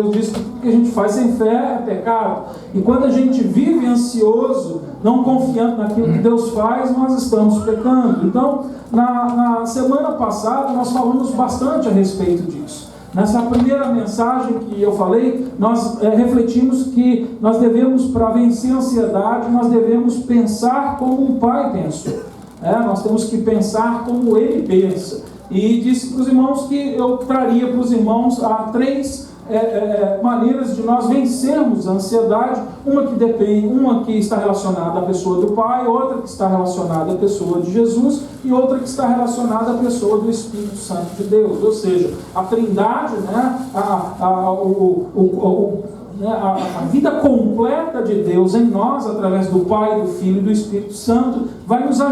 Deus diz que tudo que a gente faz sem fé é pecado. E quando a gente vive ansioso, não confiando naquilo que Deus faz, nós estamos pecando. Então, na semana passada, nós falamos bastante a respeito disso. Nessa primeira mensagem que eu falei, nós refletimos que nós devemos, para vencer a ansiedade, nós devemos pensar como um pai pensou. Nós temos que pensar como ele pensa. E disse para os irmãos que eu traria para os irmãos três maneiras de nós vencermos a ansiedade, uma que está relacionada à pessoa do Pai, outra que está relacionada à pessoa de Jesus e outra que está relacionada à pessoa do Espírito Santo de Deus, ou seja, a Trindade, a vida completa de Deus em nós, através do Pai, do Filho e do Espírito Santo, vai nos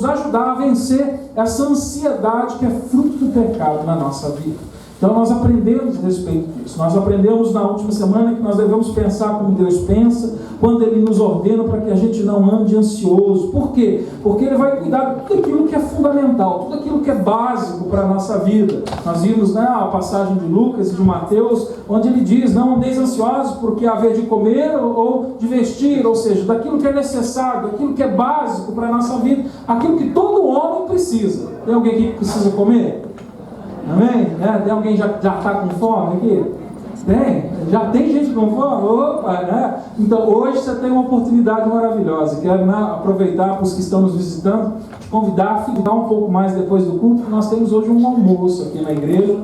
ajudar a vencer essa ansiedade que é fruto do pecado na nossa vida. Então nós aprendemos a respeito disso. Nós aprendemos na última semana que nós devemos pensar como Deus pensa, quando Ele nos ordena para que a gente não ande ansioso. Por quê? Porque Ele vai cuidar de tudo aquilo que é fundamental, tudo aquilo que é básico para a nossa vida. Nós vimos a passagem de Lucas e de Mateus, onde ele diz: não andeis ansiosos porque haver de comer ou de vestir, ou seja, daquilo que é necessário, daquilo que é básico para a nossa vida, aquilo que todo homem precisa. Tem alguém aqui que precisa comer? Amém? Tem alguém que já está com fome aqui? Tem? Já tem gente com fome? Opa, Então hoje você tem uma oportunidade maravilhosa. Quero aproveitar para os que estão nos visitando, te convidar a ficar um pouco mais depois do culto. Nós temos hoje um almoço aqui na igreja.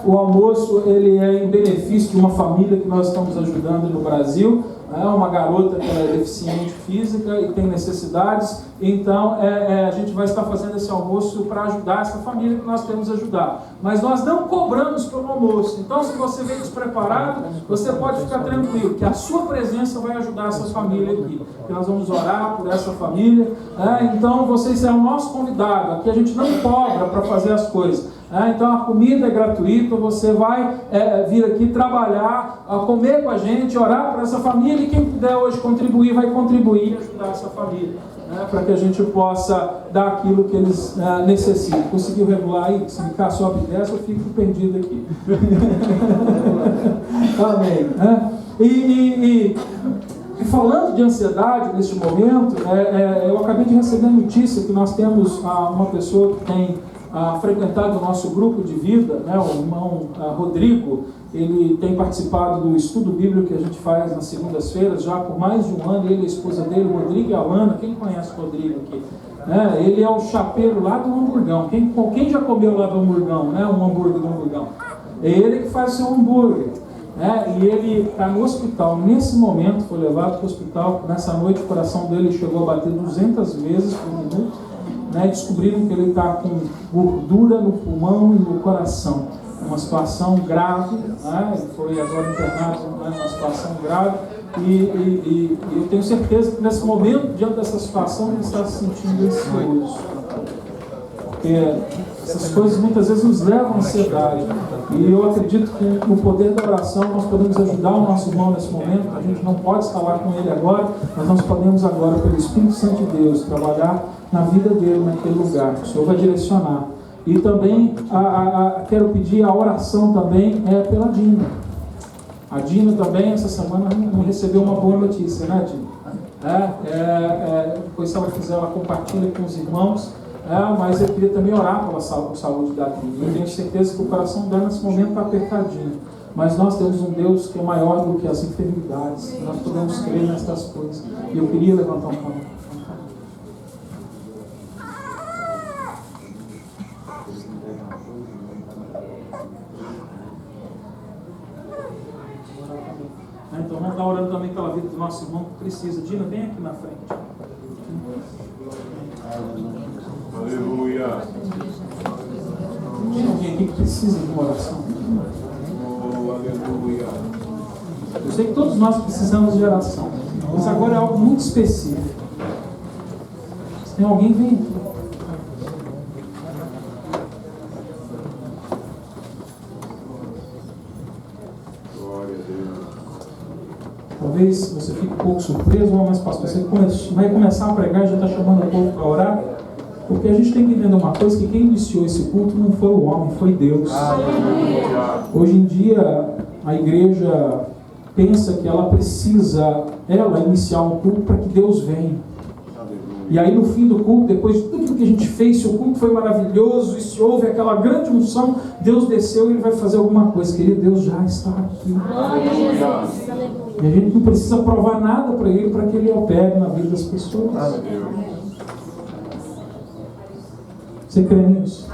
O almoço ele é em benefício de uma família que nós estamos ajudando no Brasil. Uma garota que é deficiente física e tem necessidades, então a gente vai estar fazendo esse almoço para ajudar essa família que nós temos ajudar. Mas nós não cobramos pelo almoço, então se você veio despreparado, você pode ficar tranquilo, que a sua presença vai ajudar essa família aqui, que nós vamos orar por essa família. Então vocês são o nosso convidado, aqui a gente não cobra para fazer as coisas. Então a comida é gratuita, você vai vir aqui trabalhar, comer com a gente, orar por essa família, e quem puder hoje contribuir, vai contribuir e ajudar essa família, para que a gente possa dar aquilo que eles necessitam. Conseguiu regular aí? Se ficar sobe e desce, eu fico perdido aqui. Amém. E falando de ansiedade neste momento, eu acabei de receber a notícia que nós temos uma pessoa que tem frequentado o nosso grupo de vida, o irmão Rodrigo. Ele tem participado do estudo bíblico que a gente faz nas segundas-feiras já por mais de um ano. Ele e a esposa dele, o Rodrigo e a Alana. Quem conhece o Rodrigo aqui? Ele é o chapeiro lá do hamburgão. Quem já comeu lá do hamburgão? Um hambúrguer do hamburgão? É ele que faz o seu hambúrguer. E ele está no hospital nesse momento, foi levado para o hospital. Nessa noite o coração dele chegou a bater 200 vezes por minuto. Descobriram que ele está com gordura no pulmão e no coração. É uma situação grave, ele foi agora internado numa situação grave, e eu tenho certeza que nesse momento, diante dessa situação, ele está se sentindo ansioso. Porque essas coisas muitas vezes nos levam à ansiedade. E eu acredito que no poder da oração nós podemos ajudar o nosso irmão nesse momento. A gente não pode estar lá com ele agora, mas nós podemos agora, pelo Espírito Santo de Deus, trabalhar na vida dele naquele lugar. O Senhor vai direcionar. E também quero pedir a oração também pela Dina. A Dina também essa semana recebeu uma boa notícia, Dina? Depois se ela quiser, ela compartilha com os irmãos. Mas eu queria também orar pela saúde da Dina. Eu tenho certeza que o coração dela nesse momento está apertadinho. Mas nós temos um Deus que é maior do que as enfermidades. Nós podemos crer nestas coisas. E eu queria levantar um pano. Então vamos estar orando também pela vida do nosso irmão que precisa. Dina, vem aqui na frente. Aleluia. Tem alguém aqui que precisa de uma oração? Aleluia. Eu sei que todos nós precisamos de oração, mas agora é algo muito específico. Se tem alguém, vem aqui. Talvez você fique um pouco surpreso, mas pastor, você vai começar a pregar e já está chamando o povo para orar? Porque a gente tem que entender uma coisa, que quem iniciou esse culto não foi o homem, foi Deus. Hoje em dia, a igreja pensa que ela precisa, iniciar um culto para que Deus venha. E aí no fim do culto, depois de tudo que a gente fez, se o culto foi maravilhoso, e se houve aquela grande unção, Deus desceu e Ele vai fazer alguma coisa. Querido, Deus já está aqui. E a gente não precisa provar nada para Ele, para que Ele opere na vida das pessoas. Você crê nisso?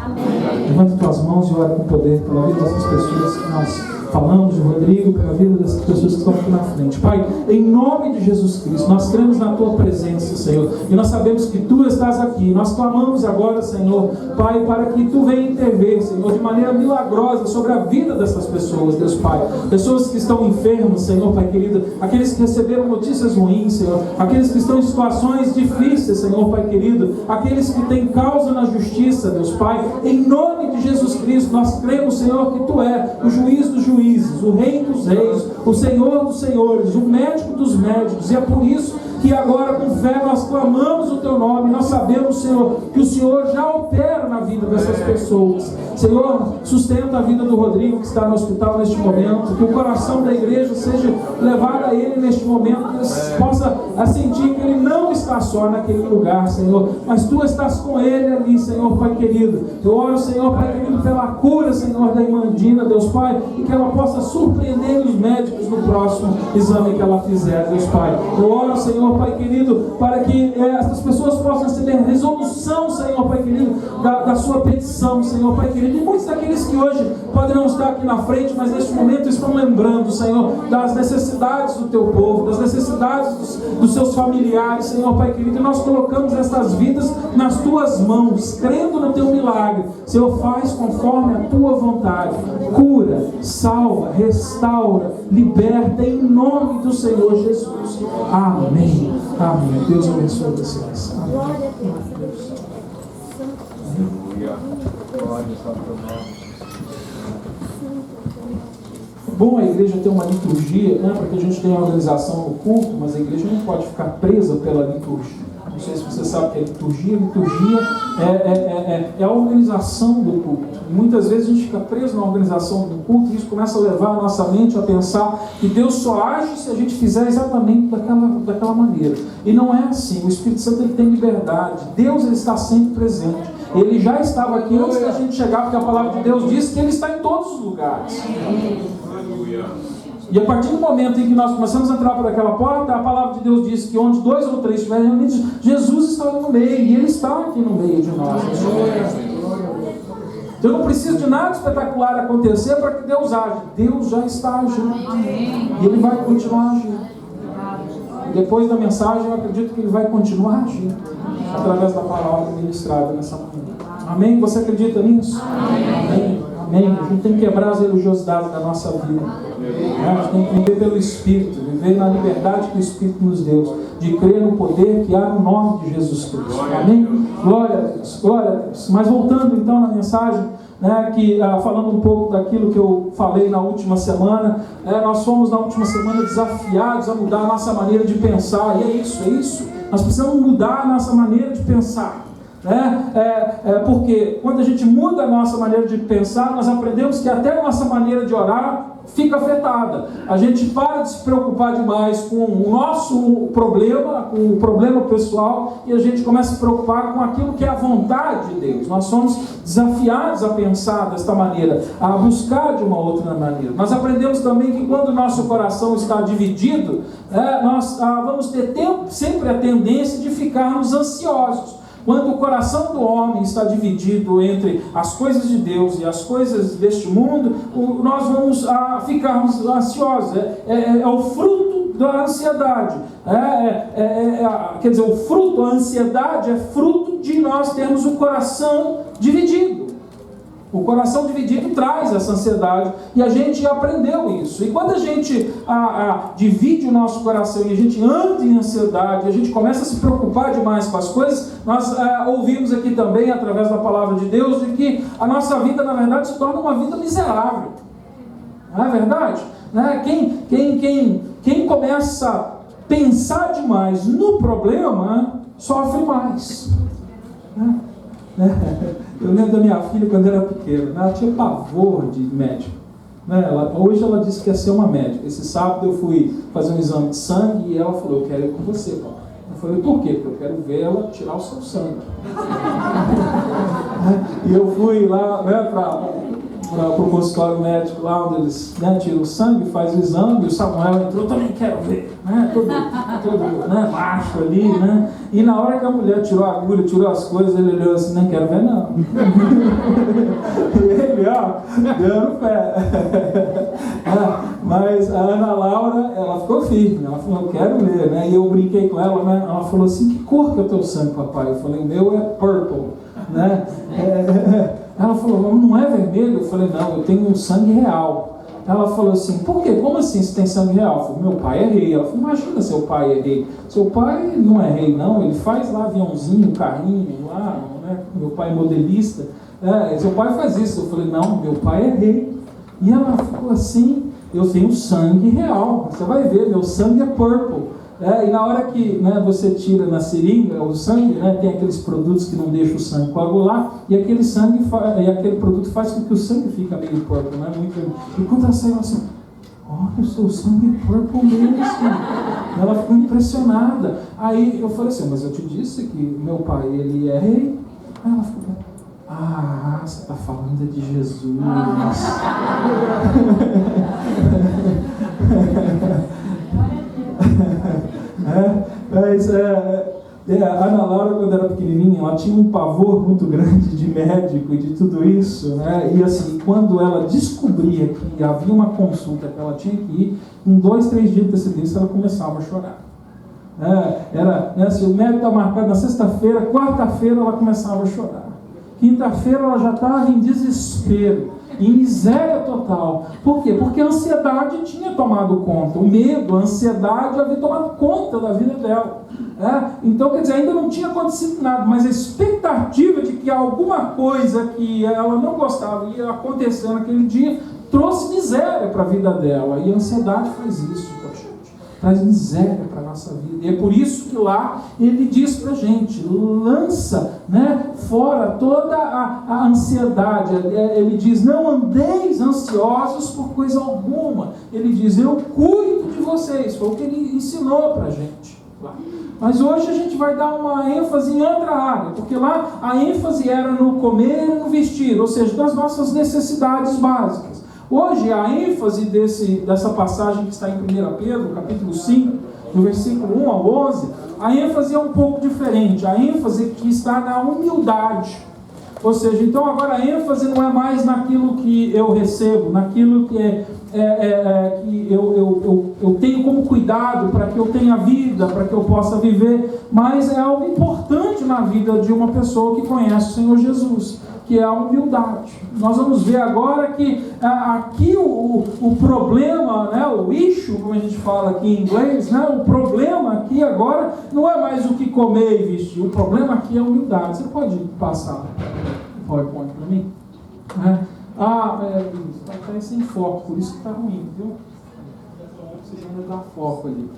Levanta tuas mãos e ora com poder pela vida dessas pessoas que nós falamos, de Rodrigo, pela vida dessas pessoas que estão aqui na frente. Pai, em nome de Jesus Cristo, nós cremos na Tua presença, Senhor, e nós sabemos que Tu estás aqui. Nós clamamos agora, Senhor, Pai, para que Tu venha intervir, Senhor, de maneira milagrosa sobre a vida dessas pessoas, Deus Pai. Pessoas que estão enfermas, Senhor, Pai querido, aqueles que receberam notícias ruins, Senhor, aqueles que estão em situações difíceis, Senhor, Pai querido, aqueles que têm causa na justiça, Deus Pai, em nome de Jesus Cristo, nós cremos, Senhor, que Tu é o juiz dos juízes, o Rei dos reis, o Senhor dos senhores, o médico dos médicos, e é por isso que agora com fé nós clamamos o Teu nome. Nós sabemos, Senhor, que o Senhor já opera na vida dessas pessoas. Senhor, sustenta a vida do Rodrigo que está no hospital neste momento, que o coração da igreja seja levado a ele neste momento, que ele possa sentir que ele não está só naquele lugar, Senhor, mas Tu estás com ele ali, Senhor, Pai querido. Eu oro, Senhor, Pai querido, pela cura, Senhor, da irmã Dina, Deus Pai, e que ela possa surpreender os médicos no próximo exame que ela fizer, Deus Pai. Eu oro, Senhor, Pai querido, para que essas pessoas possam receber resolução, Senhor, Pai querido, da sua petição, Senhor, Pai querido. E muitos daqueles que hoje poderão estar aqui na frente, mas neste momento estão lembrando, Senhor, das necessidades do Teu povo, das necessidades dos seus familiares, Senhor, Pai querido. E nós colocamos estas vidas nas Tuas mãos, crendo no Teu milagre. Senhor, faz conforme a Tua vontade. Cura, salva, restaura, liberta em nome do Senhor Jesus. Amém. Amém. Deus abençoe vocês. Amém. Bom a igreja ter uma liturgia, né, para que a gente tenha uma organização no culto, mas a igreja não pode ficar presa pela liturgia. Não sei se você sabe o que é liturgia. Liturgia é a organização do culto. E muitas vezes a gente fica preso na organização do culto e isso começa a levar a nossa mente a pensar que Deus só age se a gente fizer exatamente daquela maneira. E não é assim. O Espírito Santo ele tem liberdade. Deus ele está sempre presente. Ele já estava aqui antes da gente chegar, porque a palavra de Deus diz que Ele está em todos os lugares. E a partir do momento em que nós começamos a entrar por aquela porta, a palavra de Deus diz que onde 2 ou 3 estiverem reunidos, Jesus está no meio, e Ele está aqui no meio de nós. Eu não preciso de nada espetacular acontecer para que Deus age. Deus já está agindo. E Ele vai continuar agindo. E depois da mensagem, eu acredito que Ele vai continuar agindo através da palavra ministrada nessa manhã. Amém? Você acredita nisso? Amém. Amém. A gente tem que quebrar as religiosidades da nossa vida. A gente tem que viver pelo Espírito, viver na liberdade que o Espírito nos deu, de crer no poder que há no nome de Jesus Cristo. Amém? Glória a Deus, glória a Deus. Mas voltando então na mensagem, falando um pouco daquilo que eu falei na última semana, nós fomos na última semana desafiados a mudar a nossa maneira de pensar, e é isso. Nós precisamos mudar a nossa maneira de pensar. Porque quando a gente muda a nossa maneira de pensar, nós aprendemos que até a nossa maneira de orar fica afetada. A gente para de se preocupar demais com o nosso problema, com o problema pessoal, e a gente começa a se preocupar com aquilo que é a vontade de Deus. Nós somos desafiados a pensar desta maneira, a buscar de uma outra maneira. Nós aprendemos também que quando o nosso coração está dividido, nós vamos ter sempre a tendência de ficarmos ansiosos. Quando o coração do homem está dividido entre as coisas de Deus e as coisas deste mundo, nós vamos ficarmos ansiosos. É o fruto da ansiedade. Quer dizer, a ansiedade é fruto de nós termos o coração dividido. O coração dividido traz essa ansiedade e a gente aprendeu isso. E quando a gente divide o nosso coração e a gente anda em ansiedade, a gente começa a se preocupar demais com as coisas, nós ouvimos aqui também, através da palavra de Deus, de que a nossa vida, na verdade, se torna uma vida miserável. Não é verdade? Quem começa a pensar demais no problema, sofre mais. Eu lembro da minha filha quando era pequena, ela tinha pavor de médico. Né? Hoje ela disse que ia ser uma médica. Esse sábado eu fui fazer um exame de sangue e ela falou, eu quero ir com você, papai. Eu falei, por quê? Porque eu quero ver ela tirar o seu sangue. E eu fui lá, né, para o consultório médico, lá onde eles, né, tiram o sangue, faz o exame, e o Samuel entrou, eu também quero ver, né, todo né, macho ali, né, e na hora que a mulher tirou a agulha, tirou as coisas, ele olhou assim, não quero ver não. E ele, ó, deu no pé. Mas a Ana Laura, ela ficou firme, ela falou, eu quero ver, né, e eu brinquei com ela, né, ela falou assim, que cor que é o teu sangue, papai? Eu falei, o meu é purple, né, ela falou, não é vermelho? Eu falei, não, eu tenho um sangue real. Ela falou assim, por quê? Como assim você tem sangue real? Eu falei, meu pai é rei. Ela falou, imagina seu pai é rei. Seu pai não é rei, não. Ele faz lá aviãozinho, carrinho, lá, né? Meu pai é modelista. Seu pai faz isso. Eu falei, não, meu pai é rei. E ela ficou assim, eu tenho sangue real. Você vai ver, meu sangue é purple. E na hora que, né, você tira na seringa o sangue, né, tem aqueles produtos que não deixam o sangue coagular, e aquele produto faz com que o sangue fique meio purple, né, e quando ela saiu assim, olha, o seu sangue é purple mesmo. Ela ficou impressionada. Aí eu falei assim, mas eu te disse que meu pai, ele é rei. Aí ela ficou, você está falando de Jesus. Mas a Ana Laura, quando era pequenininha, ela tinha um pavor muito grande de médico e de tudo isso, né? E assim, quando ela descobria que havia uma consulta que ela tinha que ir, em 2-3 dias de antecedência ela começava a chorar. Se o médico está marcado na sexta-feira, quarta-feira ela começava a chorar. Quinta-feira ela já estava em desespero, em miséria total. Por quê? Porque a ansiedade tinha tomado conta. O medo, a ansiedade havia tomado conta da vida dela. Então, quer dizer, ainda não tinha acontecido nada, mas a expectativa de que alguma coisa que ela não gostava ia acontecer naquele dia trouxe miséria para a vida dela. E a ansiedade faz isso, traz miséria para a nossa vida. E é por isso que lá ele diz para a gente, lança, né, fora toda a ansiedade. Ele diz, não andeis ansiosos por coisa alguma. Ele diz, eu cuido de vocês. Foi o que ele ensinou para a gente lá. Mas hoje a gente vai dar uma ênfase em outra área, porque lá a ênfase era no comer e no vestir, ou seja, das nossas necessidades básicas. Hoje, a ênfase dessa passagem que está em 1 Pedro, capítulo 5, do versículo 1 ao 11, a ênfase é um pouco diferente. A ênfase que está na humildade. Ou seja, então agora a ênfase não é mais naquilo que eu recebo, naquilo que que eu tenho como cuidado para que eu tenha vida, para que eu possa viver, mas é algo importante na vida de uma pessoa que conhece o Senhor Jesus, que é a humildade. Nós vamos ver agora que aqui o problema, né, o issue, como a gente fala aqui em inglês, né, o problema aqui agora não é mais o que comer e vestir, o problema aqui é a humildade. Você pode passar o PowerPoint para mim? Está sem foco, por isso que está ruim, viu? Precisando dar foco ali.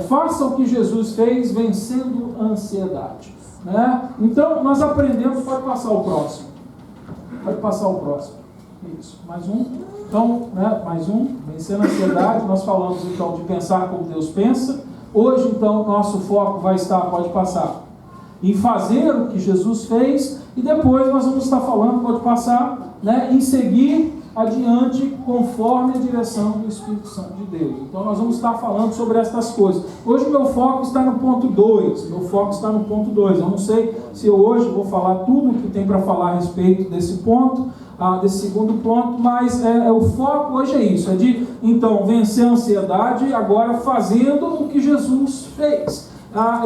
Faça o que Jesus fez vencendo a ansiedade. Né? Então, nós aprendemos, pode passar o próximo. Isso, mais um. Então, né, mais um, vencendo a ansiedade. Nós falamos então de pensar como Deus pensa. Hoje, então, nosso foco vai estar, pode passar, em fazer o que Jesus fez. E depois nós vamos estar falando, pode passar, né, em seguir adiante conforme a direção do Espírito Santo de Deus. Então nós vamos estar falando sobre estas coisas. Hoje meu foco está no ponto 2. Eu não sei se hoje vou falar tudo o que tem para falar a respeito desse ponto, desse segundo ponto, mas o foco hoje é isso, é de então vencer a ansiedade agora fazendo o que Jesus fez.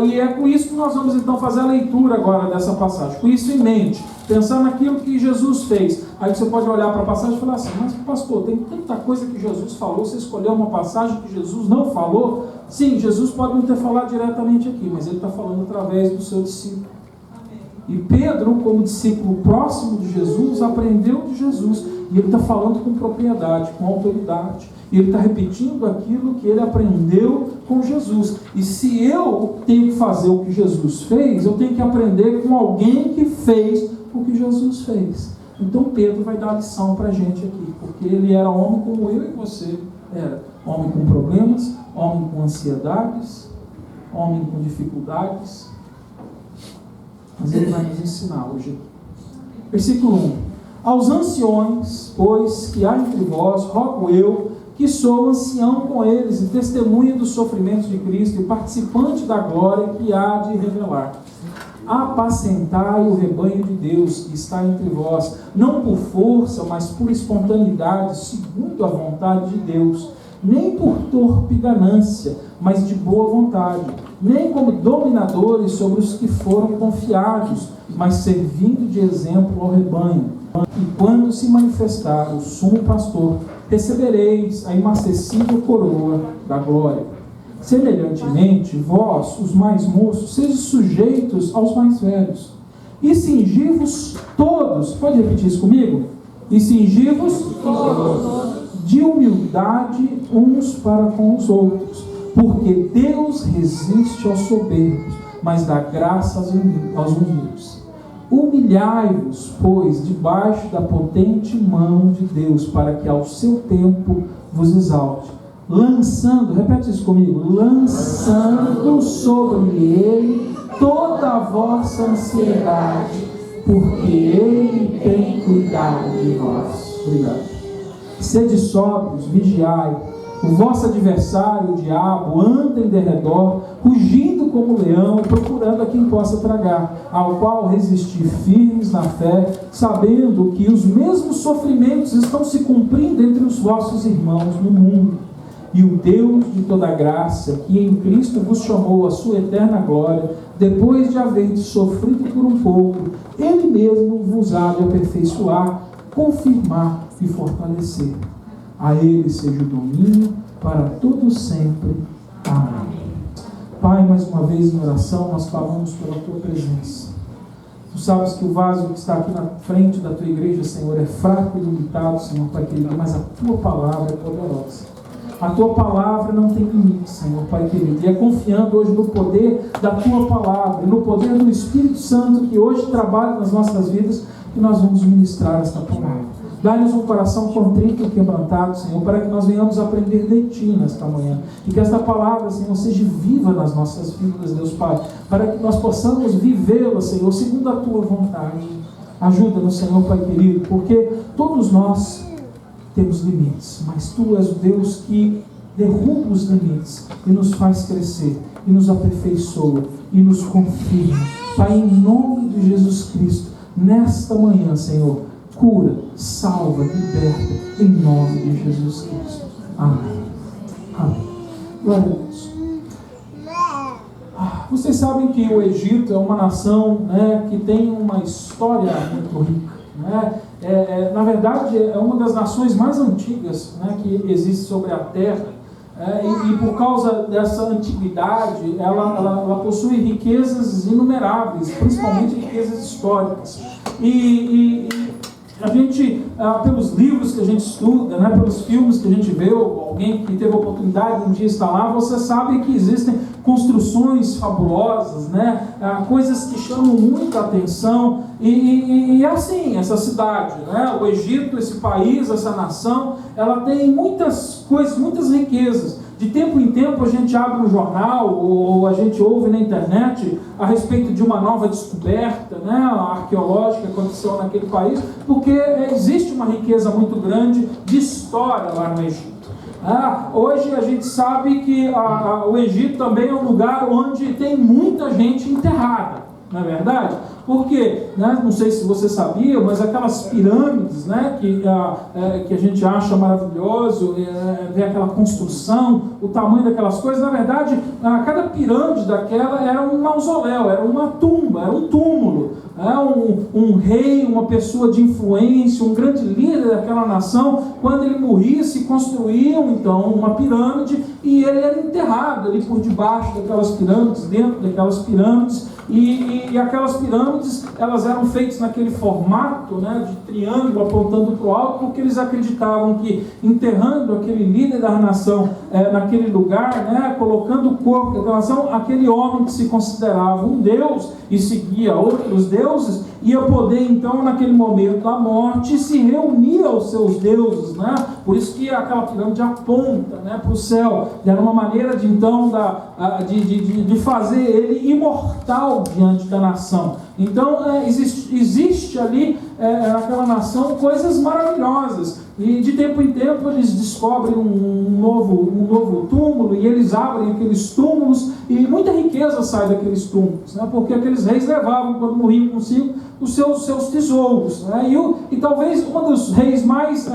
E é com isso que nós vamos então fazer a leitura agora dessa passagem, com isso em mente, pensando naquilo que Jesus fez. Aí você pode olhar para a passagem e falar assim, mas pastor, tem tanta coisa que Jesus falou, você escolheu uma passagem que Jesus não falou? Sim, Jesus pode não ter falado diretamente aqui, mas ele está falando através do seu discípulo. E Pedro, como discípulo próximo de Jesus, aprendeu de Jesus, e ele está falando com propriedade, com autoridade. E ele está repetindo aquilo que ele aprendeu com Jesus. E se eu tenho que fazer o que Jesus fez, eu tenho que aprender com alguém que fez o que Jesus fez. Então Pedro vai dar a lição para a gente aqui, porque ele era homem como eu e você era. Homem com problemas, homem com ansiedades, homem com dificuldades. Mas ele vai nos ensinar hoje. Versículo 1. Aos anciões, pois, que há entre vós, rogo eu, que sou ancião com eles, e testemunha dos sofrimentos de Cristo, e participante da glória que há de revelar. Apacentai o rebanho de Deus que está entre vós, não por força, mas por espontaneidade, segundo a vontade de Deus, nem por torpe ganância, mas de boa vontade, nem como dominadores sobre os que foram confiados, mas servindo de exemplo ao rebanho. E quando se manifestar o sumo pastor, recebereis a inacessível coroa da glória. Semelhantemente, vós, os mais moços, sede sujeitos aos mais velhos. E cingi-vos todos, pode repetir isso comigo? E cingi-vos todos de humildade uns para com os outros, porque Deus resiste aos soberbos, mas dá graça aos humildes. Humilhai-vos, pois, debaixo da potente mão de Deus, para que ao seu tempo vos exalte, lançando, repete isso comigo, lançando sobre ele toda a vossa ansiedade, porque ele tem cuidado de vós. Obrigado. Sede sóbrios, vigiai. O vosso adversário, o diabo, anda em derredor, rugindo como leão, procurando a quem possa tragar, ao qual resistir firmes na fé, sabendo que os mesmos sofrimentos estão se cumprindo entre os vossos irmãos no mundo. E o Deus de toda graça, que em Cristo vos chamou à sua eterna glória, depois de haver sofrido por um pouco, Ele mesmo vos há de aperfeiçoar, confirmar e fortalecer. A Ele seja o domínio para todo sempre. Amém. Pai, mais uma vez em oração, nós clamamos pela Tua presença. Tu sabes que o vaso que está aqui na frente da Tua igreja, Senhor, é fraco e limitado, Senhor, Pai querido, mas a Tua palavra é poderosa. A Tua palavra não tem limite, Senhor, Pai querido. E é confiando hoje no poder da Tua palavra, no poder do Espírito Santo que hoje trabalha nas nossas vidas, que nós vamos ministrar esta palavra. Dá-nos um coração contrito e quebrantado, Senhor, para que nós venhamos aprender de Ti nesta manhã. E que esta palavra, Senhor, seja viva nas nossas vidas, Deus Pai, para que nós possamos vivê-la, Senhor, segundo a Tua vontade. Ajuda-nos, Senhor, Pai querido, porque todos nós temos limites, mas Tu és o Deus que derruba os limites e nos faz crescer, e nos aperfeiçoa, e nos confirma. Pai, em nome de Jesus Cristo, nesta manhã, Senhor, cura, salva, liberta, em nome de Jesus Cristo. Amém. Amém. Glória a Deus. Vocês sabem que o Egito é uma nação, né, que tem uma história muito rica. Né? Na verdade, é uma das nações mais antigas, né, que existe sobre a terra. E por causa dessa antiguidade, ela possui riquezas inumeráveis, principalmente riquezas históricas. E a gente, pelos livros que a gente estuda, né, pelos filmes que a gente vê, ou alguém que teve a oportunidade de um dia estar lá, você sabe que existem construções fabulosas, né, coisas que chamam muita atenção, e assim, essa cidade, né, o Egito, esse país, essa nação, ela tem muitas coisas, muitas riquezas. De tempo em tempo a gente abre um jornal ou a gente ouve na internet a respeito de uma nova descoberta, né, arqueológica que aconteceu naquele país, porque existe uma riqueza muito grande de história lá no Egito. Hoje a gente sabe que o Egito também é um lugar onde tem muita gente enterrada, não é verdade? Porque, né, não sei se você sabia, mas aquelas pirâmides, né, que a gente acha maravilhoso, ver aquela construção, o tamanho daquelas coisas, na verdade, cada pirâmide daquela era um mausoléu, era uma tumba, era um túmulo. Um rei, uma pessoa de influência, um grande líder daquela nação, quando ele morria, se construíam então uma pirâmide e ele era enterrado ali por debaixo daquelas pirâmides, dentro daquelas pirâmides, e aquelas pirâmides, elas eram feitas naquele formato, né, de triângulo apontando para o alto, porque eles acreditavam que enterrando aquele líder da nação naquele lugar, né, colocando o corpo daquela nação, aquele homem que se considerava um deus e seguia outros deuses, ia poder então, naquele momento da morte, se reunir aos seus deuses, né? Por isso que aquela pirâmide aponta, né, para o céu. Era uma maneira de então de fazer ele imortal diante da nação. Então existe ali naquela nação coisas maravilhosas. E de tempo em tempo eles descobrem um novo túmulo, e eles abrem aqueles túmulos, e muita riqueza sai daqueles túmulos, né? Porque aqueles reis levavam, quando morriam consigo, os seus tesouros, né? E talvez um dos reis mais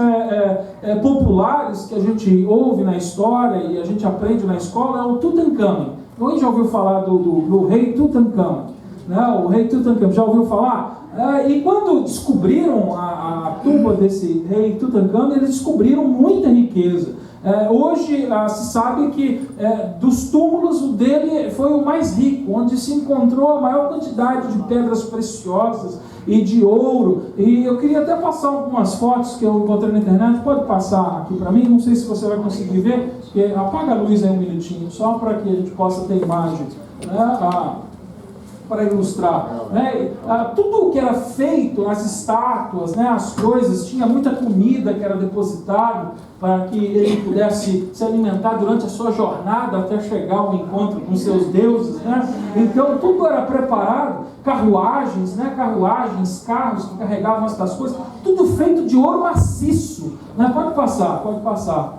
populares que a gente ouve na história e a gente aprende na escola é o Tutankhamon. Alguém já ouviu falar do rei Tutankhamon? Né? O rei Tutankhamon, já ouviu falar? E quando descobriram a tumba desse rei Tutankhamon, eles descobriram muita riqueza. Hoje se sabe que dos túmulos, o dele foi o mais rico, onde se encontrou a maior quantidade de pedras preciosas e de ouro. E eu queria até passar algumas fotos que eu encontrei na internet. Pode passar aqui para mim, não sei se você vai conseguir ver, porque apaga a luz aí um minutinho, só para que a gente possa ter imagem, né? Para ilustrar, né? Tudo o que era feito, as estátuas, né, as coisas, tinha muita comida que era depositada para que ele pudesse se alimentar durante a sua jornada até chegar ao encontro com seus deuses, né? Então tudo era preparado, carruagens, carros que carregavam essas coisas, tudo feito de ouro maciço, né? Pode passar.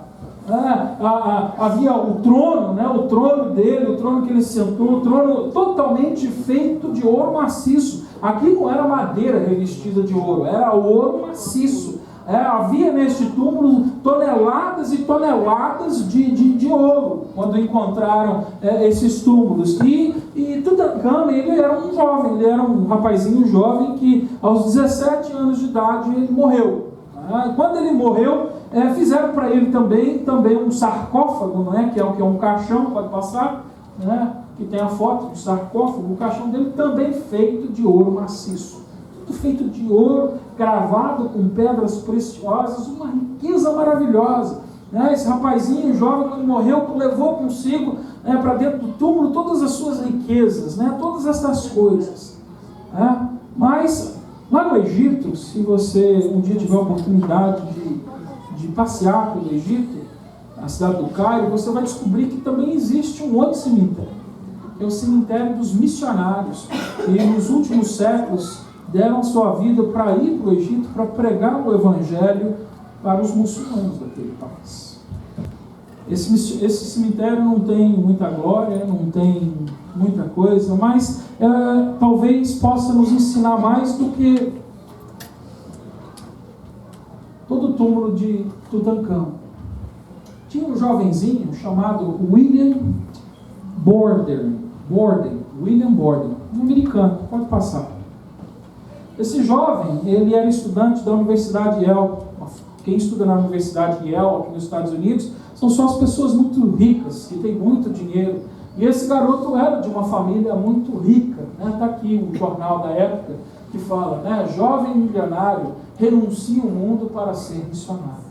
Havia o trono, né? O trono dele, o trono que ele sentou, o trono totalmente feito de ouro maciço. Aqui não era madeira revestida de ouro, era ouro maciço. Havia neste túmulo toneladas e toneladas de ouro, quando encontraram esses túmulos. E Tutankhamon, ele era um jovem, ele era um rapazinho jovem que aos 17 anos de idade ele morreu. Quando ele morreu, fizeram para ele também um sarcófago, né, que é um caixão, pode passar, né, que tem a foto do sarcófago, o caixão dele também feito de ouro maciço. Tudo feito de ouro, gravado com pedras preciosas, uma riqueza maravilhosa. Né? Esse rapazinho jovem, quando morreu, levou consigo para dentro do túmulo todas as suas riquezas, né, todas essas coisas. Né? Mas lá no Egito, se você um dia tiver a oportunidade de passear pelo Egito, na cidade do Cairo, você vai descobrir que também existe um outro cemitério, que é o cemitério dos missionários, que nos últimos séculos deram sua vida para ir para o Egito, para pregar o Evangelho para os muçulmanos daquele país. Esse cemitério não tem muita glória, não tem muita coisa, mas talvez possa nos ensinar mais do que todo o túmulo de Tutankhamon. Tinha um jovenzinho chamado William Borden, um americano, pode passar. Esse jovem, ele era estudante da Universidade Yale. Quem estuda na Universidade Yale, aqui nos Estados Unidos, são só as pessoas muito ricas, que têm muito dinheiro. E esse garoto era de uma família muito rica. Está aqui um jornal da época que fala, né, jovem milionário renuncia o mundo para ser missionário.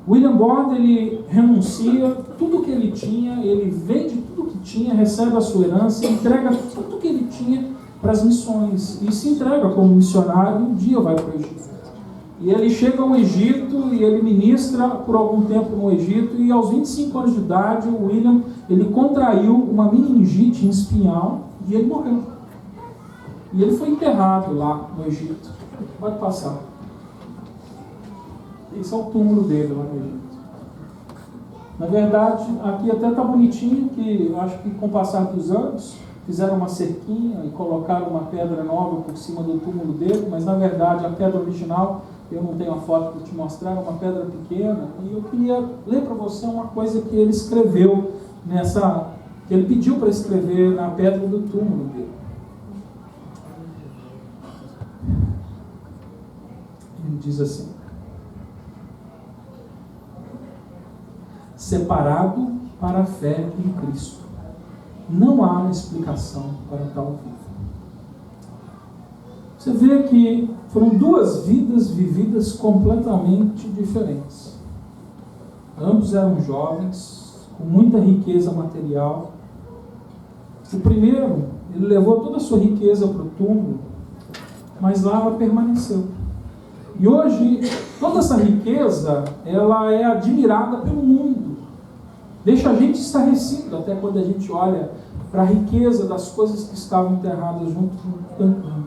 William Borden, ele renuncia tudo que ele tinha, ele vende tudo que tinha, recebe a sua herança, entrega tudo que ele tinha para as missões e se entrega como missionário. Um dia vai para o Egito. E ele chega ao Egito e ele ministra por algum tempo no Egito, e aos 25 anos de idade, o William, ele contraiu uma meningite em espinhal e ele morreu. E ele foi enterrado lá no Egito. Pode passar. Esse é o túmulo dele lá no Egito. Na verdade, aqui até está bonitinho, que acho que com o passar dos anos, fizeram uma cerquinha e colocaram uma pedra nova por cima do túmulo dele, mas na verdade a pedra original, eu não tenho a foto para te mostrar, é uma pedra pequena. E eu queria ler para você uma coisa que ele escreveu que ele pediu para escrever na pedra do túmulo dele. Ele diz assim: separado para a fé em Cristo, não há explicação para tal vida. Você vê que foram duas vidas vividas completamente diferentes. Ambos eram jovens, com muita riqueza material. O primeiro, ele levou toda a sua riqueza para o túmulo, mas lá ela permaneceu. E hoje, toda essa riqueza, ela é admirada pelo mundo. Deixa a gente estarrecido até quando a gente olha para a riqueza das coisas que estavam enterradas junto com o Tutancâmon.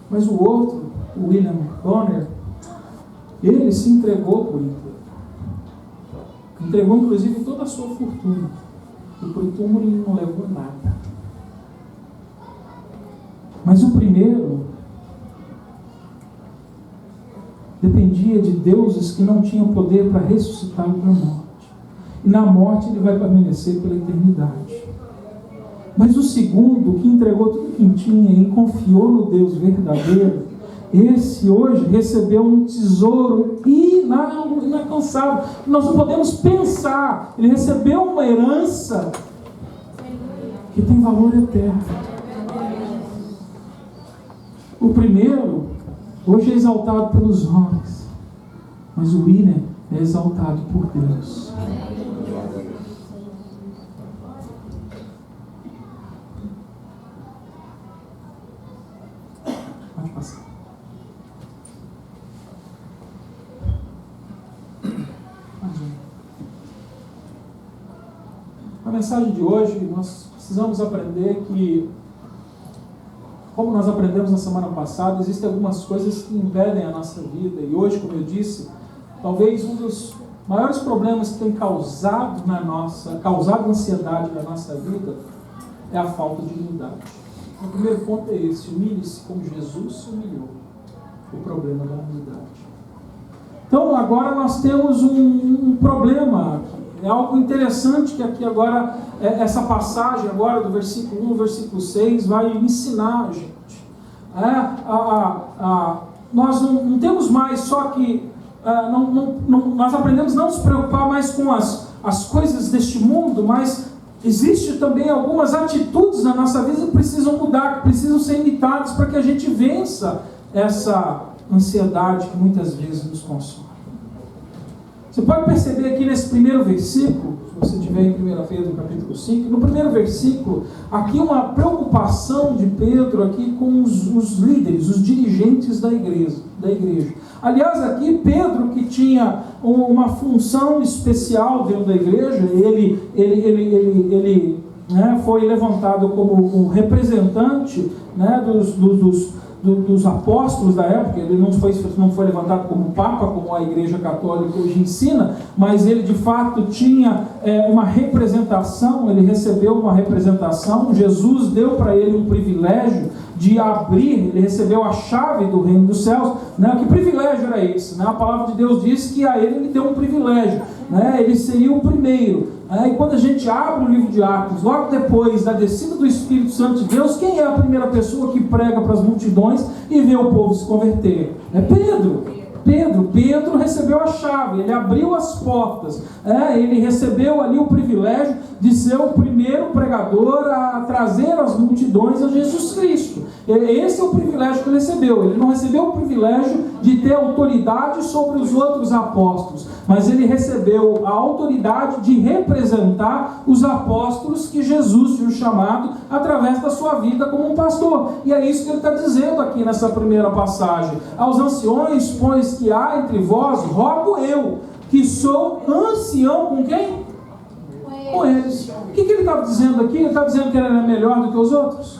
Mas o outro, o William Bonner, ele se entregou por inteiro. Entregou inclusive toda a sua fortuna. E para o túmulo ele não levou nada. Mas o primeiro dependia de deuses que não tinham poder para ressuscitá-lo da morte. E na morte ele vai permanecer pela eternidade. Mas o segundo, que entregou tudo que tinha e confiou no Deus verdadeiro, esse hoje recebeu um tesouro inalcançável. Nós não podemos pensar. Ele recebeu uma herança que tem valor eterno. O primeiro, hoje é exaltado pelos homens, mas o William é exaltado por Deus. Pode passar. A mensagem de hoje, nós precisamos aprender que, como nós aprendemos na semana passada, existem algumas coisas que impedem a nossa vida. E hoje, como eu disse, talvez um dos maiores problemas que tem causado ansiedade na nossa vida é a falta de humildade. O primeiro ponto é esse: humilhe-se como Jesus se humilhou. O problema da humildade. Então agora nós temos um problema. É algo interessante que aqui agora, essa passagem agora do versículo 1 ao versículo 6 vai ensinar a gente. Nós não temos mais só que... nós aprendemos a não se preocupar mais com as coisas deste mundo, mas existe também algumas atitudes na nossa vida que precisam mudar, que precisam ser imitadas para que a gente vença essa ansiedade que muitas vezes nos consome. Você pode perceber aqui nesse primeiro versículo, se você estiver em 1 Pedro capítulo 5, no primeiro versículo, aqui uma preocupação de Pedro aqui com os líderes, os dirigentes da igreja. Aliás, aqui Pedro, que tinha uma função especial dentro da igreja, ele foi levantado como um representante, né, dos apóstolos da época. Ele não foi levantado como Papa, como a Igreja Católica hoje ensina, mas ele de fato tinha uma representação, ele recebeu uma representação. Jesus deu para ele um privilégio de abrir, ele recebeu a chave do reino dos céus, né? Que privilégio era esse? Né? A palavra de Deus diz que a ele deu um privilégio, né? Ele seria o primeiro. E quando a gente abre o livro de Atos, logo depois da descida do Espírito Santo de Deus, quem é a primeira pessoa que prega para as multidões e vê o povo se converter? É Pedro. Pedro recebeu a chave, ele abriu as portas, ele recebeu ali o privilégio de ser o primeiro pregador a trazer as multidões a Jesus Cristo. Esse é o privilégio que ele recebeu. Ele não recebeu o privilégio de ter autoridade sobre os outros apóstolos, mas ele recebeu a autoridade de representar os apóstolos que Jesus tinha chamado através da sua vida como um pastor. E é isso que ele está dizendo aqui nessa primeira passagem. Aos anciões, pois que há entre vós, rogo eu, que sou ancião com quem? Com eles. O que ele estava dizendo aqui? Ele estava dizendo que ele era melhor do que os outros?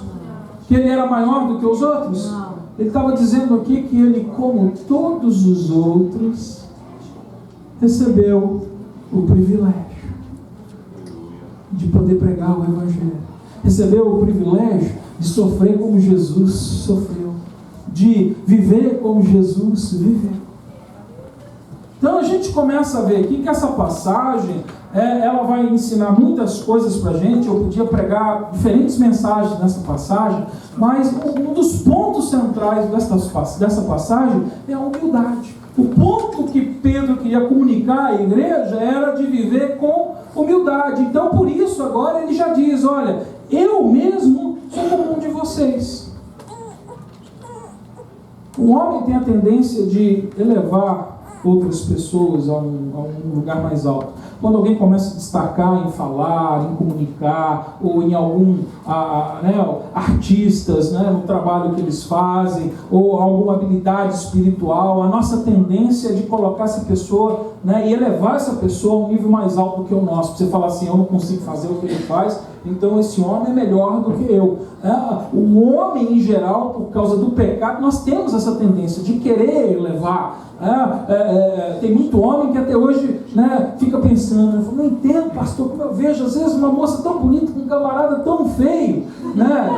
Que ele era maior do que os outros? Ele estava dizendo aqui que ele, como todos os outros, recebeu o privilégio de poder pregar o Evangelho. Recebeu o privilégio de sofrer como Jesus sofreu, de viver como Jesus viveu. Então a gente começa a ver aqui que essa passagem, ela vai ensinar muitas coisas para a gente. Eu podia pregar diferentes mensagens nessa passagem, mas um dos pontos centrais dessa passagem é a humildade. O ponto que Pedro queria comunicar à igreja era de viver com humildade. Então por isso agora ele já diz: olha, eu mesmo sou como um de vocês. O homem tem a tendência de elevar outras pessoas a um lugar mais alto. Quando alguém começa a se destacar em falar, em comunicar, ou em algum artistas, né, no trabalho que eles fazem, ou alguma habilidade espiritual, a nossa tendência é de colocar essa pessoa, né, e elevar essa pessoa a um nível mais alto do que o nosso. Você fala assim, eu não consigo fazer o que ele faz, então esse homem é melhor do que eu. O homem em geral, por causa do pecado, nós temos essa tendência de querer elevar. Tem muito homem que até hoje, né, fica pensando, eu não entendo, pastor, como eu vejo às vezes uma moça tão bonita com um camarada tão feio, né?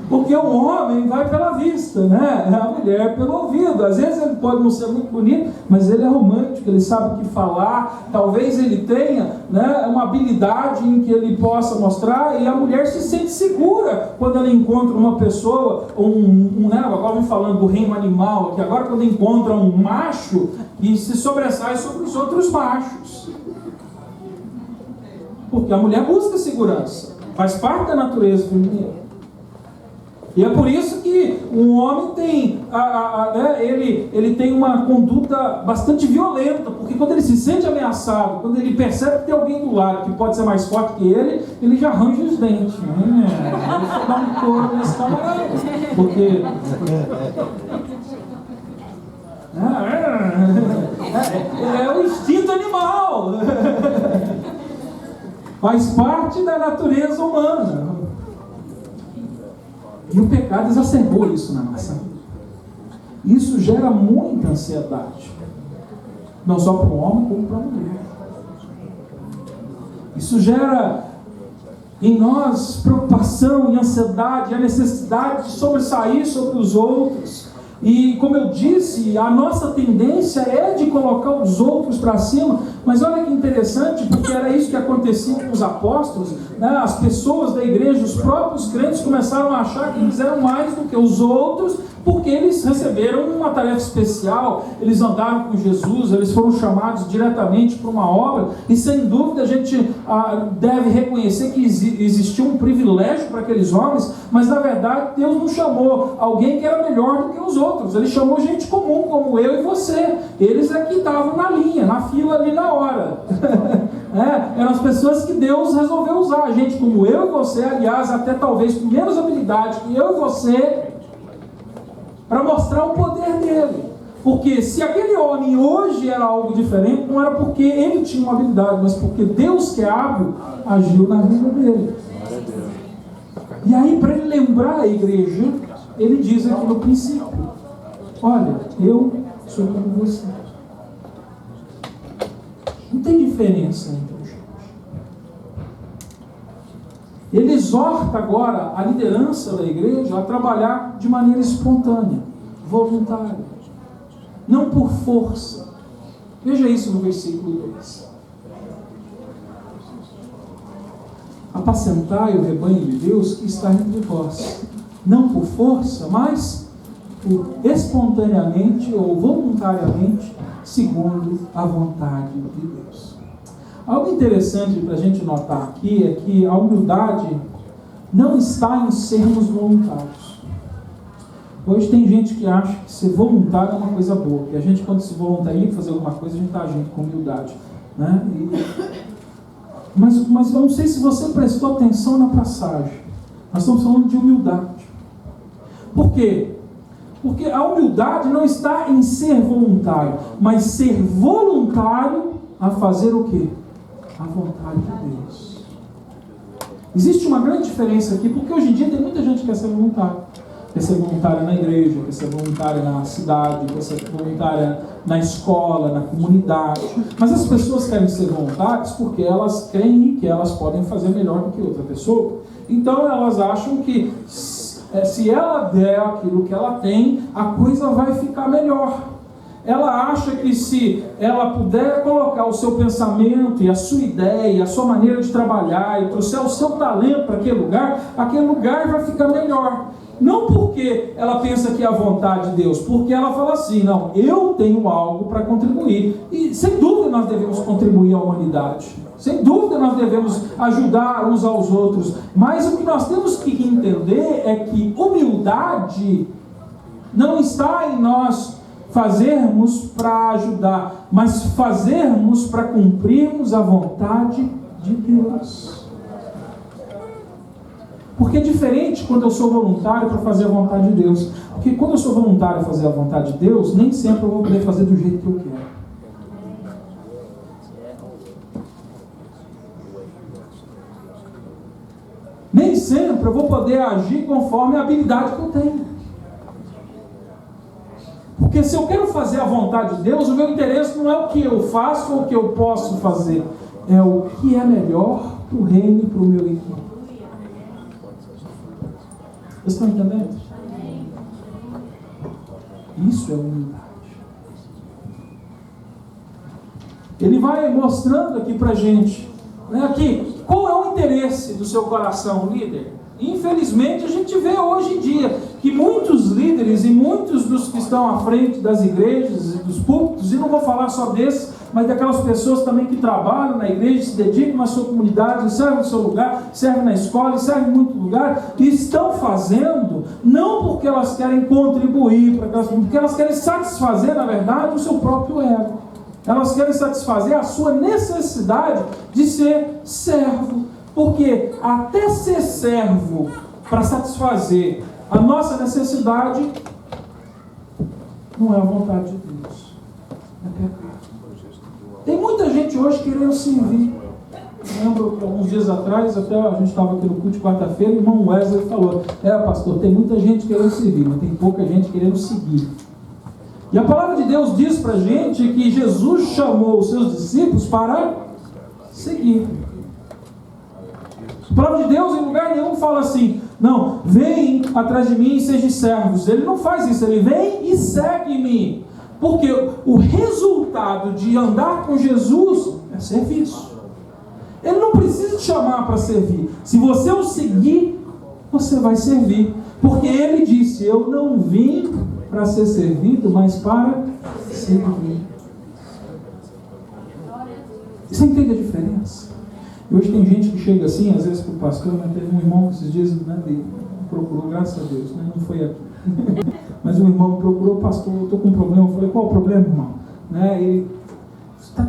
Porque o homem vai pela vista, né? A mulher pelo ouvido. Às vezes ele pode não ser muito bonito, mas ele é romântico, ele sabe o que falar. Talvez ele tenha, né, uma habilidade em que ele possa mostrar, e a mulher se sente segura quando ela encontra uma pessoa, agora vamos falando do reino animal, que agora quando encontra um macho e se sobressai sobre os outros machos. Porque a mulher busca segurança, faz parte da natureza feminina. E é por isso que um homem tem, ele tem uma conduta bastante violenta, porque quando ele se sente ameaçado, quando ele percebe que tem alguém do lado que pode ser mais forte que ele já arranja os dentes. Deixa eu dar um couro nesse camarada. Porque... é o instinto animal. Faz parte da natureza humana. E o pecado exacerbou isso na nossa vida. Isso gera muita ansiedade. Não só para o homem, como para a mulher. Isso gera em nós preocupação e ansiedade, a necessidade de sobressair sobre os outros. E como eu disse, a nossa tendência é de colocar os outros para cima. Mas olha que interessante, porque era isso que acontecia com os apóstolos, né? As pessoas da igreja, os próprios crentes começaram a achar que eles eram mais do que os outros, porque eles receberam uma tarefa especial, eles andaram com Jesus, eles foram chamados diretamente para uma obra, e sem dúvida a gente deve reconhecer que existiu um privilégio para aqueles homens, mas na verdade Deus não chamou alguém que era melhor do que os outros, Ele chamou gente comum, como eu e você. Eles é que estavam na linha, na fila ali na hora. Eram as pessoas que Deus resolveu usar, gente como eu e você, aliás, até talvez com menos habilidade que eu e você, para mostrar o poder dele. Porque se aquele homem hoje era algo diferente, não era porque ele tinha uma habilidade, mas porque Deus, que é hábil, agiu na vida dele. E aí, para ele lembrar a igreja, ele diz aqui no princípio: olha, eu sou como você. Não tem diferença entre os dois. Ele exorta agora a liderança da igreja a trabalhar de maneira espontânea, voluntária, não por força. Veja isso no versículo 2. Apacentai o rebanho de Deus que está entre vós, não por força, mas por espontaneamente ou voluntariamente, segundo a vontade de Deus. Algo interessante para a gente notar aqui é que a humildade não está em sermos voluntários. Hoje tem gente que acha que ser voluntário é uma coisa boa, que a gente, quando se voluntaria para fazer alguma coisa, a gente está agindo com humildade, né? Mas eu não sei se você prestou atenção na passagem. Nós estamos falando de humildade. Por quê? Porque a humildade não está em ser voluntário, mas ser voluntário a fazer o quê? A vontade de Deus. Existe uma grande diferença aqui, porque hoje em dia tem muita gente que quer ser voluntário. Quer ser voluntária na igreja, quer ser voluntária na cidade, quer ser voluntária na escola, na comunidade. Mas as pessoas querem ser voluntárias porque elas creem que elas podem fazer melhor do que outra pessoa. Então elas acham que se ela der aquilo que ela tem, a coisa vai ficar melhor. Ela acha que se ela puder colocar o seu pensamento e a sua ideia, a sua maneira de trabalhar e trouxer o seu talento para aquele lugar vai ficar melhor. Não porque ela pensa que é a vontade de Deus, porque ela fala assim: não, eu tenho algo para contribuir. E sem dúvida nós devemos contribuir à humanidade. Sem dúvida nós devemos ajudar uns aos outros. Mas o que nós temos que entender é que humildade não está em nós fazermos para ajudar, mas fazermos para cumprirmos a vontade de Deus. Porque é diferente quando eu sou voluntário para fazer a vontade de Deus. Porque quando eu sou voluntário para fazer a vontade de Deus, nem sempre eu vou poder fazer do jeito que eu quero. Nem sempre eu vou poder agir conforme a habilidade que eu tenho. Porque se eu quero fazer a vontade de Deus, o meu interesse não é o que eu faço ou o que eu posso fazer. É o que é melhor para o reino e para o meu irmão. Vocês estão entendendo? Isso é humildade. Ele vai mostrando aqui para a gente, né, aqui, qual é o interesse do seu coração, líder? Infelizmente, a gente vê hoje em dia que muitos líderes e muitos dos que estão à frente das igrejas e dos púlpitos, e não vou falar só desses, mas daquelas pessoas também que trabalham na igreja, se dedicam na sua comunidade, servem no seu lugar, servem na escola, servem em muito lugar, e estão fazendo, não porque elas querem contribuir, porque elas querem satisfazer, na verdade, o seu próprio ego. Elas querem satisfazer a sua necessidade de ser servo. Porque até ser servo para satisfazer a nossa necessidade não é a vontade de Deus. É pecado. Tem muita gente hoje querendo servir. Eu lembro que alguns dias atrás, até a gente estava aqui no culto de quarta-feira, o irmão Wesley falou: pastor, tem muita gente querendo servir, mas tem pouca gente querendo seguir. E a palavra de Deus diz para a gente que Jesus chamou os seus discípulos para seguir. A palavra de Deus em lugar nenhum fala assim: não, vem atrás de mim e sejam servos. Ele não faz isso, ele vem e segue-me. Porque o resultado de andar com Jesus é serviço. Ele não precisa te chamar para servir. Se você o seguir, você vai servir. Porque ele disse: eu não vim para ser servido, mas para servir. Você entende a diferença? Hoje tem gente que chega assim, às vezes para o pastor, né? Teve um irmão que esses dias, né, me procurou, graças a Deus, né, não foi aqui. Mas um irmão me procurou: pastor, eu estou com um problema. Eu falei: qual o problema, irmão? Né, ele,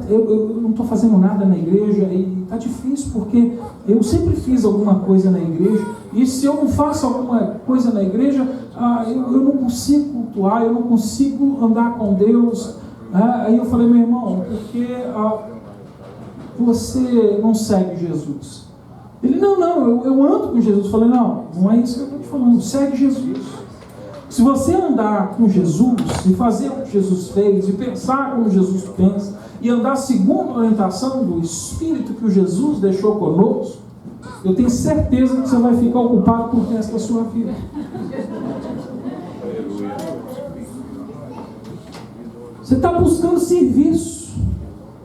eu não estou fazendo nada na igreja e está difícil porque eu sempre fiz alguma coisa na igreja e se eu não faço alguma coisa na igreja, eu não consigo cultuar, eu não consigo andar com Deus. Aí eu falei: meu irmão, porque você não segue Jesus? Ele: não, eu ando com Jesus. Eu falei: não é isso que eu estou te falando, segue Jesus. Se você andar com Jesus, e fazer o que Jesus fez, e pensar como Jesus pensa, e andar segundo a orientação do Espírito que o Jesus deixou conosco, eu tenho certeza que você vai ficar ocupado por o resto da sua vida. Você está buscando serviço,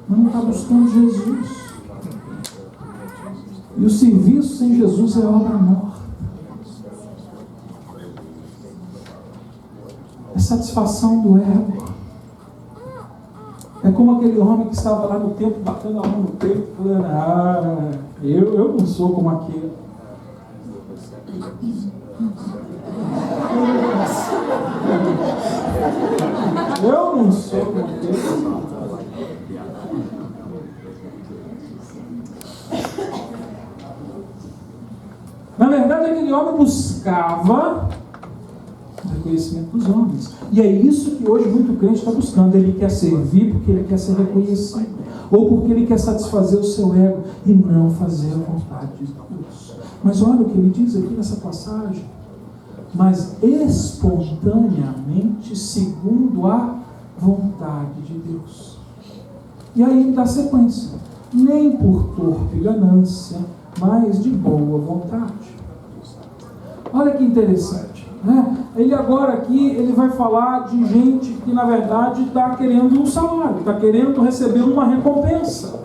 mas não está buscando Jesus. E o serviço sem Jesus é obra morta. É satisfação do ego. É como aquele homem que estava lá no templo, batendo a mão no peito, falando: eu não sou como aquele. Eu não sou como aquele. Na verdade, aquele homem buscava o reconhecimento dos homens. E é isso que hoje muito crente está buscando. Ele quer servir porque ele quer ser reconhecido, ou porque ele quer satisfazer o seu ego e não fazer a vontade de Deus. Mas olha o que ele diz aqui nessa passagem: mas espontaneamente segundo a vontade de Deus. E aí ele dá sequência: nem por torpe ganância, mas de boa vontade. Olha que interessante, né? Ele agora aqui, ele vai falar de gente que na verdade está querendo um salário, está querendo receber uma recompensa.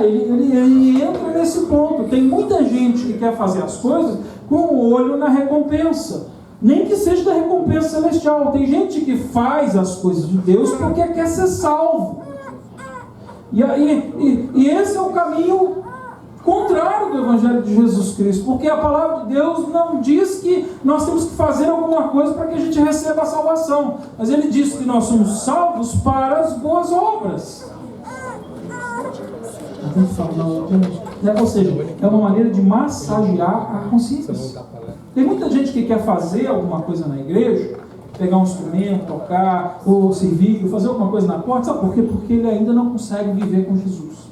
Ele entra nesse ponto. Tem muita gente que quer fazer as coisas com o olho na recompensa, nem que seja da recompensa celestial. Tem gente que faz as coisas de Deus porque quer ser salvo. E esse é o caminho contrário do Evangelho de Jesus Cristo, porque a palavra de Deus não diz que nós temos que fazer alguma coisa para que a gente receba a salvação, mas ele diz que nós somos salvos para as boas obras. Ou seja, é uma maneira de massagear a consciência. Tem muita gente que quer fazer alguma coisa na igreja, pegar um instrumento, tocar, ou servir, ou fazer alguma coisa na porta, sabe por quê? Porque ele ainda não consegue viver com Jesus.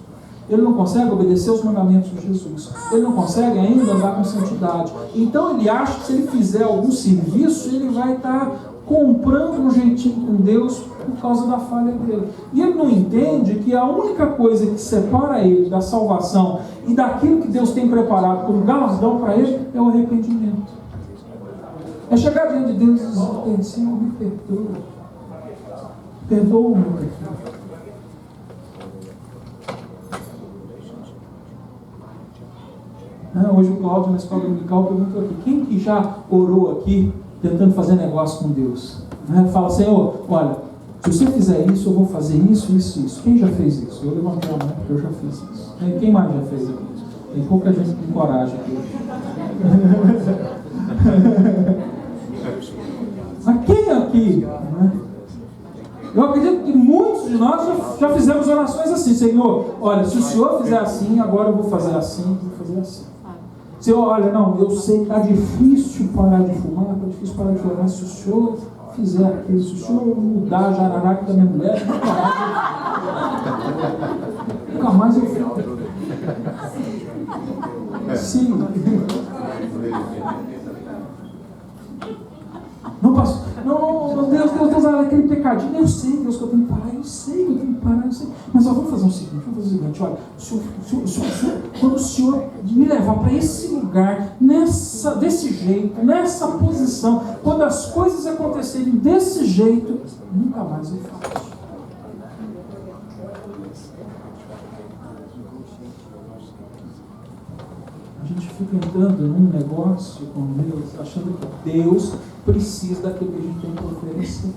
Ele não consegue obedecer os mandamentos de Jesus. Ele não consegue ainda andar com santidade. Então ele acha que se ele fizer algum serviço, ele vai estar comprando um jeitinho com Deus por causa da falha dele. E ele não entende que a única coisa que separa ele da salvação e daquilo que Deus tem preparado como galardão para ele é o arrependimento. É chegar diante de Deus e dizer: Senhor, me perdoa. Perdoa o meu pecado. Hoje o Cláudio na escola dominical perguntou aqui: quem que já orou aqui tentando fazer negócio com Deus? Fala: Senhor, olha, se você fizer isso, eu vou fazer isso, isso, isso. Quem já fez isso? Eu levantei a mão porque eu já fiz isso. Quem mais já fez aqui? Tem pouca gente que tem coragem aqui. Mas quem aqui? Eu acredito que muitos de nós já fizemos orações assim: Senhor, olha, se o Senhor fizer assim, agora eu vou fazer assim, vou fazer assim. Senhor, olha, não, eu sei que está difícil parar de fumar, está difícil parar de fumar, mas se o Senhor fizer aquilo, se o Senhor mudar a jararaca da minha mulher, nunca mais eu fico. Sim. Não, pastor. Não, Deus, aquele pecadinho. Eu sei, Deus, que eu tenho que parar. Eu sei que eu tenho que parar, eu sei. Mas vamos fazer o seguinte, olha, quando o Senhor me levar para esse lugar, desse jeito, nessa posição, quando as coisas acontecerem desse jeito, nunca mais eu faço. A gente fica entrando num negócio com Deus, achando que Deus precisa daquilo que a gente tem para oferecer.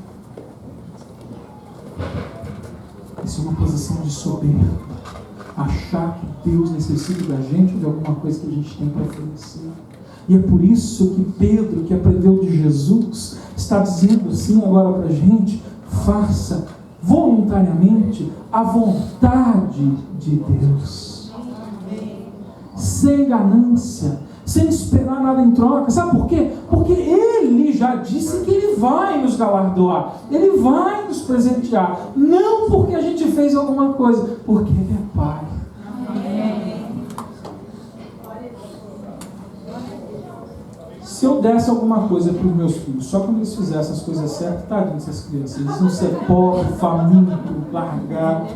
Isso é uma posição de soberba. Achar que Deus necessita da gente ou de alguma coisa que a gente tem para oferecer. E é por isso que Pedro, que aprendeu de Jesus, está dizendo assim agora para a gente: faça voluntariamente a vontade de Deus. Sem ganância, sem esperar nada em troca. Sabe por quê? Porque Ele já disse que Ele vai nos galardoar, Ele vai nos presentear. Não porque a gente fez alguma coisa, porque Ele é Pai. Se eu desse alguma coisa para os meus filhos, só quando eles fizessem as coisas certas, tadinho dessas crianças, eles vão ser pobres, famintos, largados.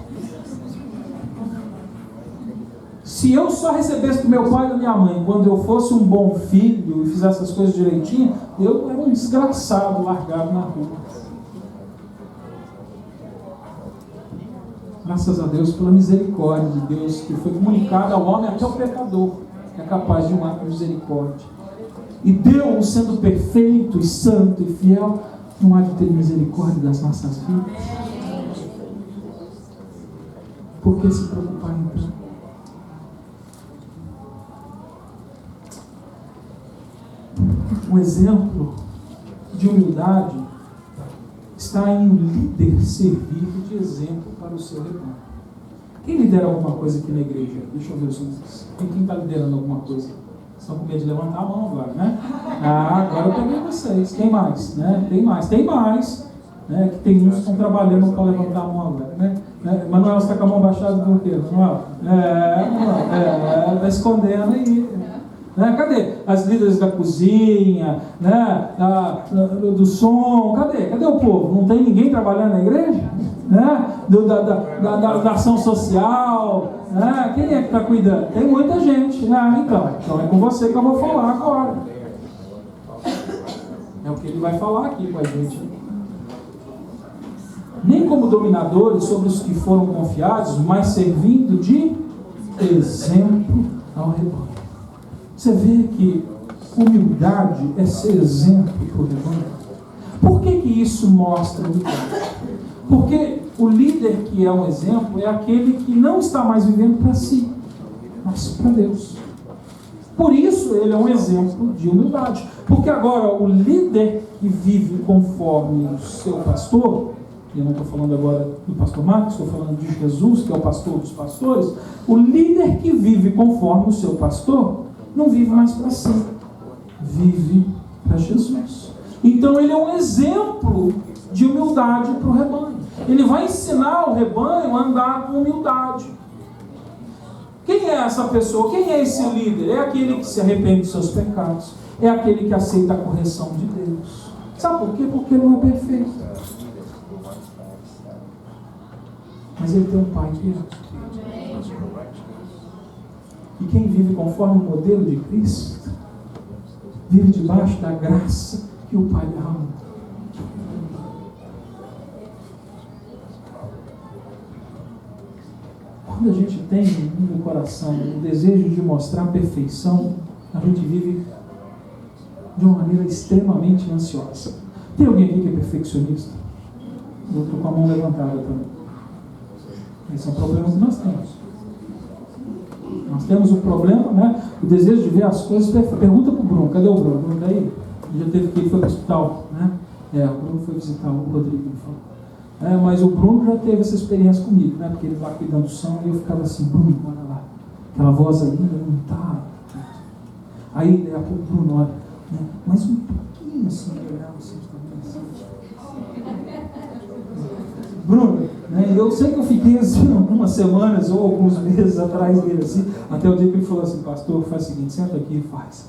Se eu só recebesse do meu pai e da minha mãe quando eu fosse um bom filho e fizesse as coisas direitinho, eu era um desgraçado largado na rua. Graças a Deus pela misericórdia de Deus que foi comunicada ao homem, até o pecador é capaz de um ato de misericórdia. E Deus, sendo perfeito e santo e fiel, não há de ter misericórdia das nossas vidas. Por que se preocupar então? Um exemplo de humildade está em um líder servir de exemplo para o seu rebanho. Quem lidera alguma coisa aqui na igreja? Deixa eu ver os quem está liderando alguma coisa? Estão com medo de levantar a mão agora, né? Agora eu peguei vocês. Quem mais? Né? Tem mais. Né? Que tem uns que estão trabalhando para levantar a mão agora, né? Manuel, você está com a mão baixada por quê, Manuel? Está escondendo aí. Né? Cadê as líderes da cozinha, né? Do som? Cadê o povo? Não tem ninguém trabalhando na igreja? Né? Da ação social, né? Quem é que está cuidando? Tem muita gente, né? Então é com você que eu vou falar agora. É o que ele vai falar aqui com a gente. Nem como dominadores sobre os que foram confiados, mas servindo de exemplo ao rebanho. Você vê que humildade é ser exemplo para o rebanho. Por que isso mostra humildade? Porque o líder que é um exemplo é aquele que não está mais vivendo para si. mas para Deus. Por isso ele é um exemplo de humildade. Porque agora o líder que vive conforme o seu pastor, e eu não estou falando agora do pastor Marcos, estou falando de Jesus, que é o pastor dos pastores, o líder que vive conforme o seu pastor, não vive mais para si, vive para Jesus. Então ele é um exemplo de humildade para o rebanho. Ele vai ensinar o rebanho a andar com humildade. Quem é essa pessoa? Quem é esse líder? É aquele que se arrepende dos seus pecados. É aquele que aceita a correção de Deus. Sabe por quê? Porque ele não é perfeito. Mas ele tem um pai que é. E quem vive conforme o modelo de Cristo, vive debaixo da graça que o Pai derramou. Quando a gente tem no coração o desejo de mostrar a perfeição, a gente vive de uma maneira extremamente ansiosa. Tem alguém aqui que é perfeccionista? Eu estou com a mão levantada também. Esse é um problema que nós temos. Nós temos o problema, né? O desejo de ver as coisas perfeitas. Pergunta para o Bruno, cadê o Bruno? O Bruno daí? Ele já teve que ir, foi para o hospital, né? O Bruno foi visitar o Rodrigo, ele falou. Mas o Bruno já teve essa experiência comigo, né? Porque ele lá cuidando do som e eu ficava assim, Bruno, olha lá, aquela voz ali não está. Aí a pouco o Bruno olha, né? Mas um pouquinho assim, olhava assim, Bruno, né? Eu sei que eu fiquei assim algumas semanas ou alguns meses atrás dele assim, até o dia que ele falou assim, pastor, faz o seguinte, senta aqui e faz.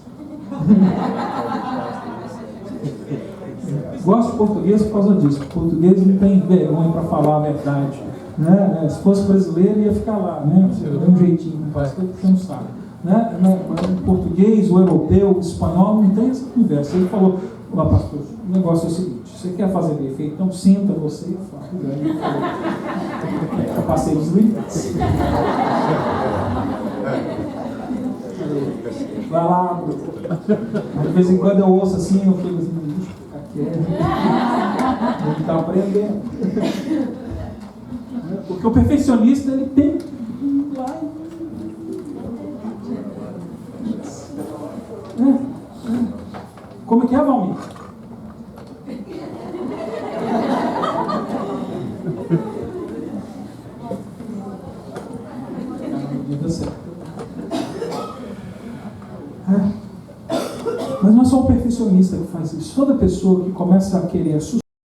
Gosto de português por causa disso. O português não tem vergonha para falar a verdade, né? Se fosse brasileiro ia ficar lá, né? De um jeitinho, o pastor puxando o saco, né? O português, o europeu, o espanhol não tem essa conversa. Ele falou, ó, pastor, o negócio é o seguinte, você quer fazer bem feito, então senta você e fala. Eu passei dos limites. Vai lá, de vez em quando eu ouço assim, eu fico assim, deixa eu ficar quieto. Ele está aprendendo. Porque o perfeccionista, ele tem lá. Como é que é, Valmir? Mas não é só o perfeccionista que faz isso. Toda pessoa que começa a querer